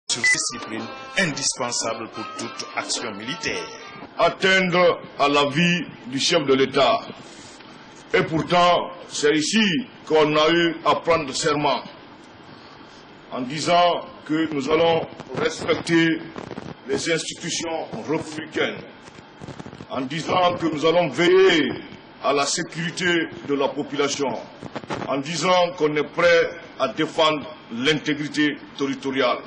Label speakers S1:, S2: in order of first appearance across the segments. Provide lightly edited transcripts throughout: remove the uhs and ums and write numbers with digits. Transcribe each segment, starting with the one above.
S1: sur ces disciplines indispensables pour toute action militaire.
S2: Atteindre à la vie du chef de l'État. Et pourtant, c'est ici qu'on a eu à prendre serment, en disant que nous allons respecter les institutions républicaines, en disant que nous allons veiller à la sécurité de la population, en disant qu'on est prêt à défendre l'intégrité territoriale.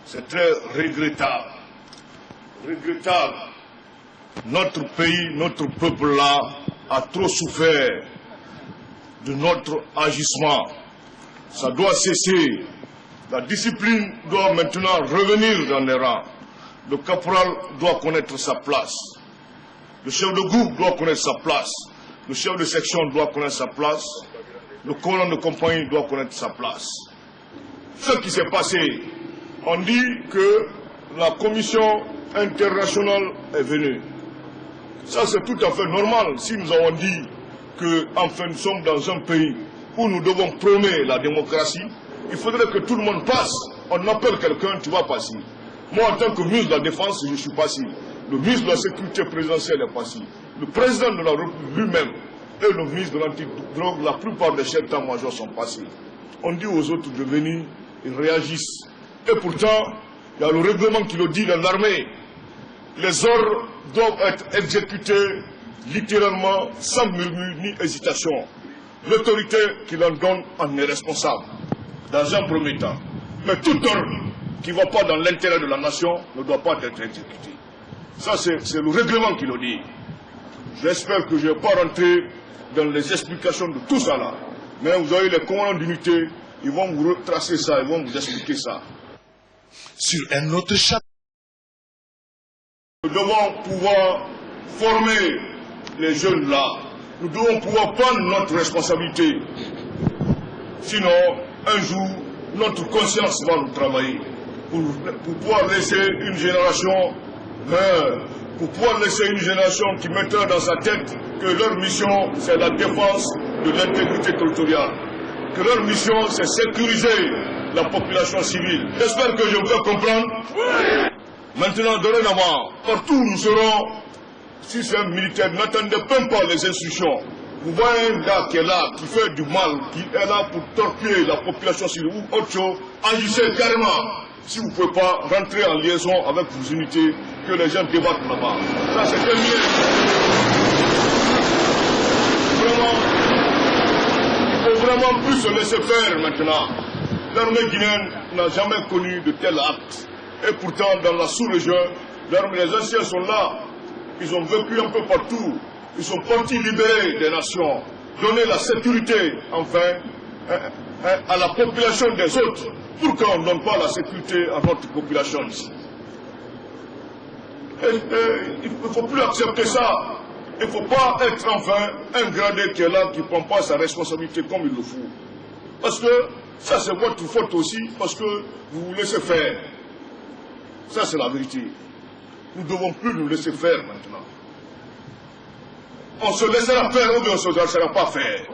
S2: C'est très regrettable. Regrettable. Notre pays, notre peuple-là a trop souffert de notre agissement. Ça doit cesser. La discipline doit maintenant revenir dans les rangs. Le caporal doit connaître sa place. Le chef de groupe doit connaître sa place. Le chef de section doit connaître sa place. Le colonel de compagnie doit connaître sa place. Ce qui s'est passé, on dit que la commission internationale est venue. Ça, c'est tout à fait normal. Si nous avons dit que, enfin, nous sommes dans un pays où nous devons prôner la démocratie, il faudrait que tout le monde passe. On appelle quelqu'un, tu vas passer. Moi, en tant que ministre de la Défense, je suis passé. Le ministre de la Sécurité présidentielle est passé. Le président de la République lui-même et le ministre de l'Antidrogue, la plupart des chefs d'état-major sont passés. On dit aux autres de venir, ils réagissent. Et pourtant, il y a le règlement qui le dit dans l'armée. Les ordres doivent être exécutés littéralement, sans murmure ni hésitation. L'autorité qui l'en donne en est responsable, dans un premier temps. Mais tout ordre qui ne va pas dans l'intérêt de la nation ne doit pas être exécuté. Ça, c'est le règlement qui le dit. J'espère que je ne vais pas rentrer dans les explications de tout ça là. Mais vous avez les commandants d'unité, ils vont vous retracer ça, ils vont vous expliquer ça.
S1: Sur un autre chapitre,
S2: nous devons pouvoir former les jeunes là. Nous devons pouvoir prendre notre responsabilité. Sinon, un jour, notre conscience va nous travailler. Pour pouvoir laisser une génération, pour pouvoir laisser une génération qui mettra dans sa tête que leur mission, c'est la défense de l'intégrité territoriale. Que leur mission, c'est sécuriser la population civile. J'espère que je me fais comprendre. Oui. Maintenant, dorénavant, partout où nous serons, si c'est un militaire, n'attendez même pas les instructions. Vous voyez un gars qui est là, qui fait du mal, qui est là pour torpiller la population civile ou autre chose, agissez carrément. Si vous ne pouvez pas rentrer en liaison avec vos unités, que les gens débattent là-bas. Ça, c'est terminé. Vraiment, il faut vraiment plus se laisser faire maintenant. L'armée guinéenne n'a jamais connu de tel acte. Et pourtant, dans la sous-région, les anciens sont là. Ils ont vécu un peu partout. Ils sont partis libérer des nations, donner la sécurité, enfin, à la population des autres. Pourquoi on ne donne pas la sécurité à notre population ici? Il ne faut plus accepter ça. Il ne faut pas être, enfin, un gradé qui est là, qui ne prend pas sa responsabilité comme il le faut. Parce que ça, c'est votre faute aussi, parce que vous vous laissez faire. Ça, c'est la vérité. Nous ne devons plus nous laisser faire maintenant. On se laissera faire ou bien on ne se laissera pas faire.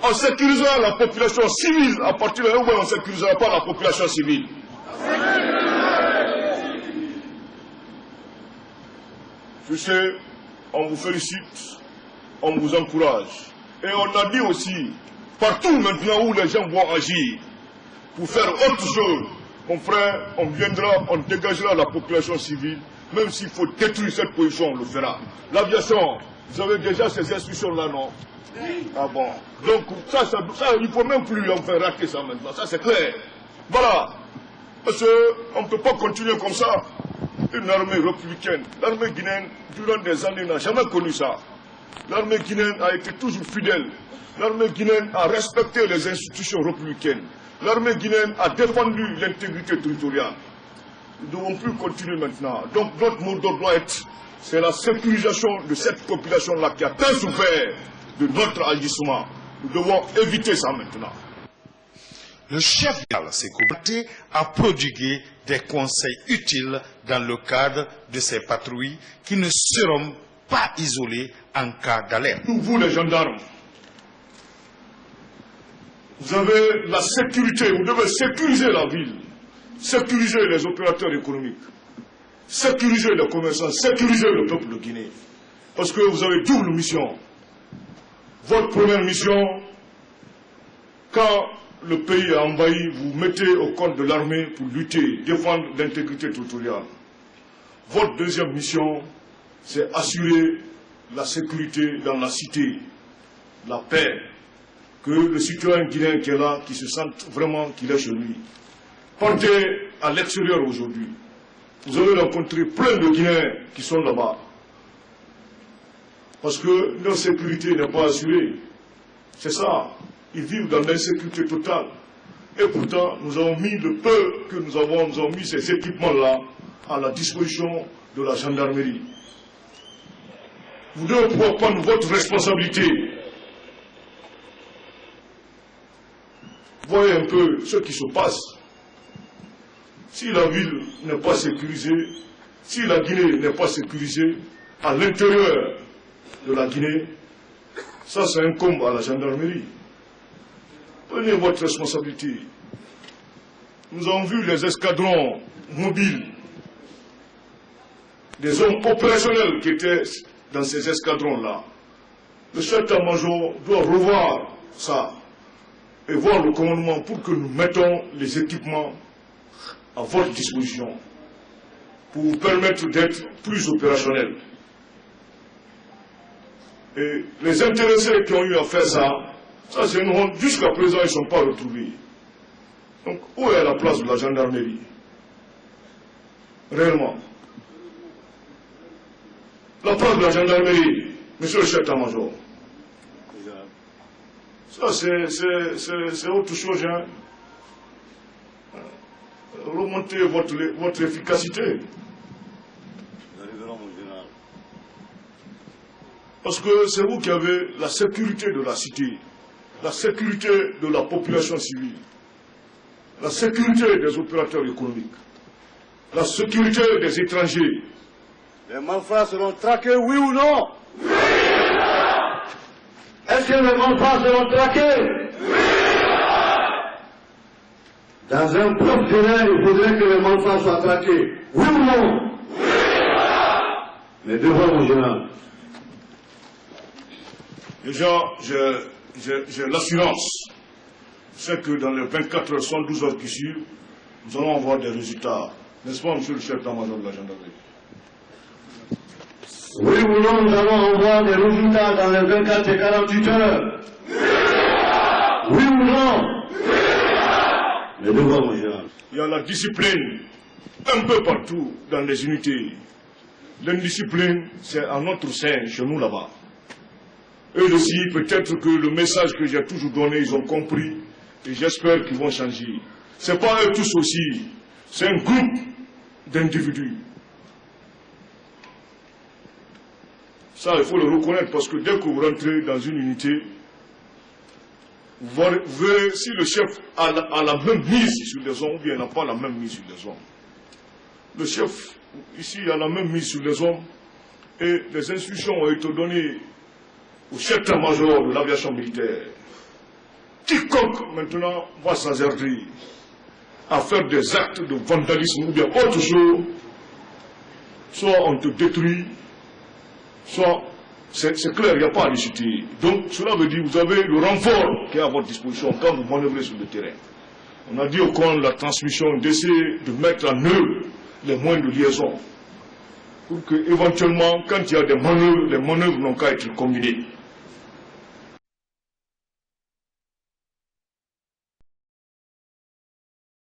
S2: On sécurisera la population civile à partir de là où on ne sécurisera pas la population civile. Je sais, on vous félicite, on vous encourage. Et on a dit aussi, partout maintenant où les gens vont agir, pour faire autre chose, mon frère, on viendra, on dégagera la population civile, même s'il faut détruire cette position, on le fera. L'aviation, vous avez déjà ces instructions-là, non? Ah bon. Donc, ça, il ne faut même plus en faire rater ça maintenant, ça c'est clair. Voilà. Parce qu'on ne peut pas continuer comme ça. Une armée républicaine, l'armée guinéenne, durant des années, n'a jamais connu ça. L'armée guinéenne a été toujours fidèle. L'armée guinéenne a respecté les institutions républicaines. L'armée guinéenne a défendu l'intégrité territoriale. Nous ne devons plus continuer maintenant. Donc notre mot d'ordre doit être, c'est la sécurisation de cette population-là qui a tant souffert de notre agissement. Nous devons éviter ça maintenant.
S1: Le chef de Sékou Bakté a prodigué des conseils utiles dans le cadre de ces patrouilles qui ne seront pas isolées en cas d'alerte.
S2: Vous les gendarmes, vous avez la sécurité, vous devez sécuriser la ville, sécuriser les opérateurs économiques, sécuriser les commerçants, sécuriser le peuple de Guinée. Parce que vous avez double mission. Votre première mission, quand le pays est envahi, vous mettez au compte de l'armée pour lutter, défendre l'intégrité territoriale. Votre deuxième mission, c'est assurer la sécurité dans la cité, la paix, que le citoyen guinéen qui est là, qui se sente vraiment qu'il est chez lui. Partez à l'extérieur aujourd'hui. Vous allez rencontrer plein de Guinéens qui sont là-bas. Parce que leur sécurité n'est pas assurée. C'est ça. Ils vivent dans l'insécurité totale. Et pourtant, nous avons mis le peu que nous avons mis ces équipements-là à la disposition de la gendarmerie. Vous devez pouvoir prendre votre responsabilité. Voyez un peu ce qui se passe. Si la ville n'est pas sécurisée, si la Guinée n'est pas sécurisée, à l'intérieur de la Guinée, ça incombe à la gendarmerie. Prenez votre responsabilité. Nous avons vu les escadrons mobiles, des hommes opérationnels qui étaient dans ces escadrons-là. Le chef d'état-major doit revoir ça et voir le commandement pour que nous mettons les équipements à votre disposition pour vous permettre d'être plus opérationnels. Et les intéressés qui ont eu à faire ça c'est une honte. Jusqu'à présent, ils ne sont pas retrouvés. Donc, où est la place de la gendarmerie? Réellement. La place de la gendarmerie, monsieur le chef d'état-major. Ça, c'est autre chose. Hein. Remontez votre efficacité. Parce que c'est vous qui avez la sécurité de la cité, la sécurité de la population civile, la sécurité des opérateurs économiques, la sécurité des étrangers.
S3: Les malfrats seront traqués, oui ou non? Oui! Est-ce que les malfrats seront traqués? Oui! Dans un peuple guinéen, il faudrait que les malfrats soient traqués, oui ou non? Oui! Les devoirs, mon général.
S2: Déjà, j'ai l'assurance. C'est que dans les 24 heures, 112 heures qui suivent, nous allons avoir des résultats. N'est-ce pas, monsieur le chef d'état-major de la gendarmerie?
S3: Oui ou non, nous allons avoir des résultats dans les 24 et 48 heures. Oui ou non? Les devoirs, mon général.
S2: Il y a la discipline un peu partout dans les unités. L'indiscipline, c'est à notre sein, chez nous là-bas. Eux aussi, peut-être que le message que j'ai toujours donné, ils ont compris. Et j'espère qu'ils vont changer. Ce n'est pas eux tous aussi. C'est un groupe d'individus. Ça, il faut le reconnaître parce que dès que vous rentrez dans une unité, vous verrez si le chef a la même mise sur les hommes ou bien n'a pas la même mise sur les hommes. Le chef, ici, a la même mise sur les hommes et les instructions ont été données au chef d'état-major de l'aviation militaire. Quiconque maintenant va s'hasarder à faire des actes de vandalisme ou bien autre chose, soit on te détruit, soit c'est clair, il n'y a pas à discuter. Donc cela veut dire que vous avez le renfort qui est à votre disposition quand vous manœuvrez sur le terrain. On a dit au cours de la transmission d'essayer de mettre en œuvre les moyens de liaison pour que éventuellement, quand il y a des manœuvres, les manœuvres n'ont qu'à être combinées.